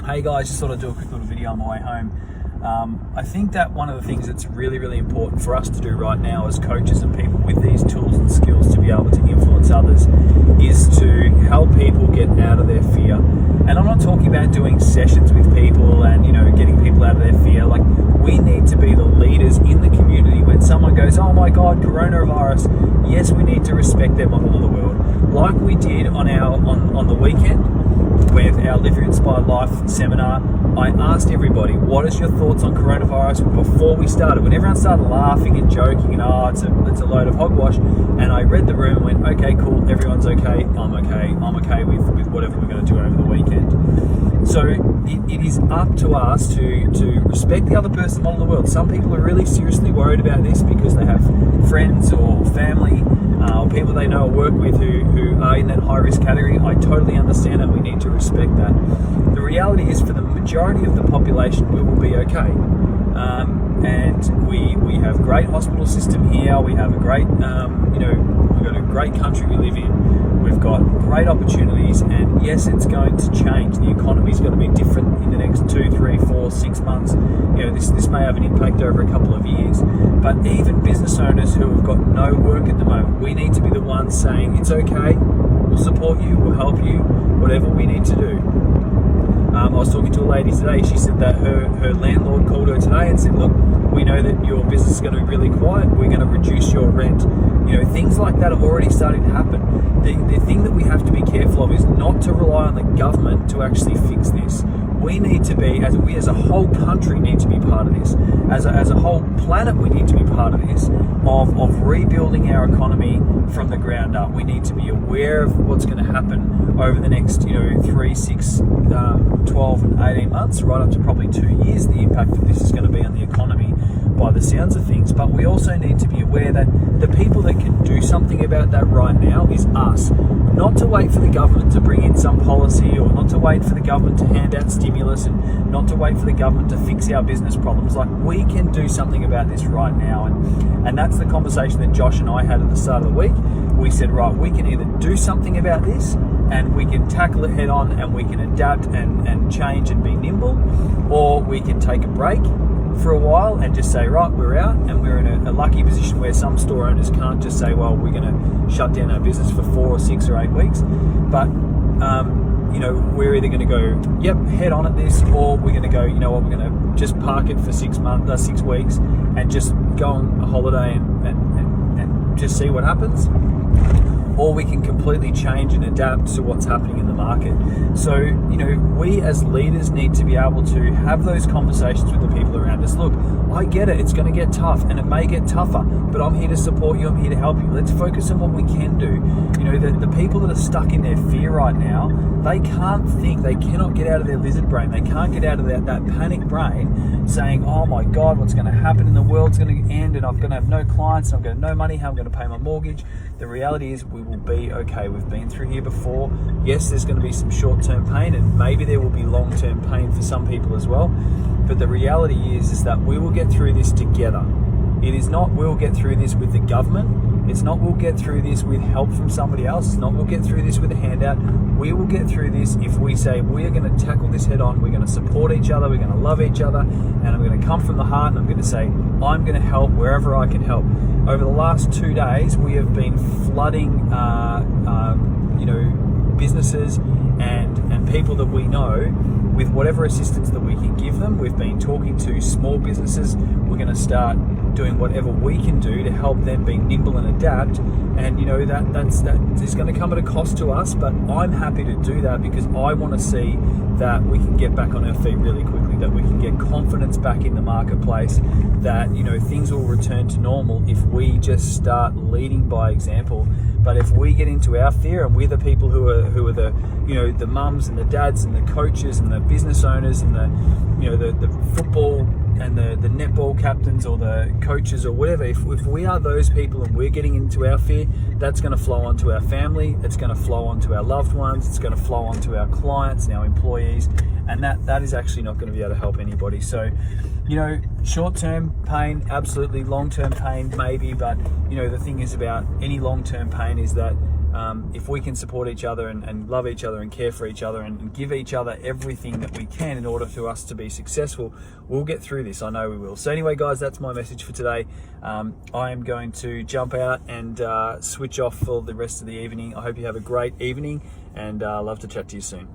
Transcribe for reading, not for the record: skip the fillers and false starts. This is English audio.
Hey guys, just thought I'd do a quick little video on my way home. I think that one of the things that's really important for us to do right now as coaches and people with these tools and skills to be able to influence others is to help people get out of their fear. And I'm not talking about doing sessions with people and, getting people out of their fear. Like, we need to be the leaders in the community. When someone goes, oh my God, coronavirus, yes, we need to respect their model of the world. Like we did on the weekend with our Live Your Inspired Life seminar. I asked everybody, what is your thoughts on coronavirus before we started? When everyone started laughing and joking and it's a load of hogwash, and I read the room and went, okay, cool, everyone's okay, I'm okay with whatever we're going to do over the weekend. So it is up to us to respect the other person's model of the world. Some people are really seriously worried about this because they have friends or family or people they know or work with who are in that high risk category. I totally understand and we need to respect that. The reality is, for the majority of the population, we will be okay. And we have a great hospital system here. We have a great, we've got a great country we live in. We've got great opportunities, and yes, it's going to change. The economy is going to be different in the next 2, 3, 4, 6 months. This may have an impact over a couple of years. But even business owners who have got no work at the moment, we need to be the ones saying, it's okay, we'll support you, we'll help you, whatever we need to do. I was talking to a lady today. She said that her landlord called her today and said, look, we know that your business is going to be really quiet. We're going to reduce your rent. Things like that are already starting to happen. The thing that we have to be careful of is not to rely on the government to actually fix this. We need to be, we as a whole country need to be part of this. As a whole planet, we need to be part of this, of rebuilding our economy from the ground up. We need to be aware of what's going to happen over the next 3, 6, 12 and 18 months, right up to probably 2 years. The impact of this is going to be on the economy by the sounds of things. But we also need to be aware that the people that can do something about that right now is us. Not to wait for the government to bring in some policy, or not to wait for the government to hand out stimulus, and not to wait for the government to fix our business problems. Like, we can do something about this right now. And that's the conversation that Josh and I had at the start of the week. We said, right, we can either do something about this and we can tackle it head on and we can adapt and change and be nimble, or we can take a break for a while and just say, right, we're out. And we're in a lucky position where some store owners can't just say, well, we're going to shut down our business for 4 or 6 or 8 weeks. But we're either going to go, yep, head on at this, or we're going to go, you know what, we're going to just park it for 6 weeks and just go on a holiday and just see what happens. Or we can completely change and adapt to what's happening in the market. So, we as leaders need to be able to have those conversations with the people around us. Look, I get it, it's going to get tough and it may get tougher, but I'm here to support you, I'm here to help you. Let's focus on what we can do. The people that are stuck in their fear right now, they can't think, they cannot get out of their lizard brain, they can't get out of that panic brain saying, oh my God, what's going to happen in the world's going to end and I'm going to have no clients and I'm going to have no money, how I'm going to pay my mortgage. The reality is we will be okay. We've been through here before. Yes, there's going to be some short-term pain, and maybe there will be long-term pain for some people as well. But the reality is that we will get through this together. It is not we'll get through this with the government. It's not we'll get through this with help from somebody else. It's not we'll get through this with a handout. We will get through this if we say we're going to tackle this head on. We're going to support each other. We're going to love each other. And I'm going to come from the heart and I'm going to say, I'm going to help wherever I can help. Over the last 2 days, we have been flooding, businesses and people that we know with whatever assistance that we can give them. We've been talking to small businesses. We're going to start doing whatever we can do to help them be nimble and adapt. And that is going to come at a cost to us, but I'm happy to do that because I want to see that we can get back on our feet really quickly, that we can get confidence back in the marketplace, that things will return to normal if we just start leading by example. But if we get into our fear, and we're the people who are the mums and the dads and the coaches and the business owners and the football and the netball captains or the coaches or whatever, if we are those people and we're getting into our fear, that's going to flow onto our family, it's going to flow onto our loved ones, it's going to flow onto our clients and our employees, and that is actually not going to be able to help anybody. So, short-term pain, absolutely. Long-term pain, maybe. But, the thing is about any long-term pain is that if we can support each other and love each other and care for each other and give each other everything that we can in order for us to be successful, we'll get through this. I know we will. So anyway, guys, that's my message for today. I am going to jump out and switch off for the rest of the evening. I hope you have a great evening, and love to chat to you soon.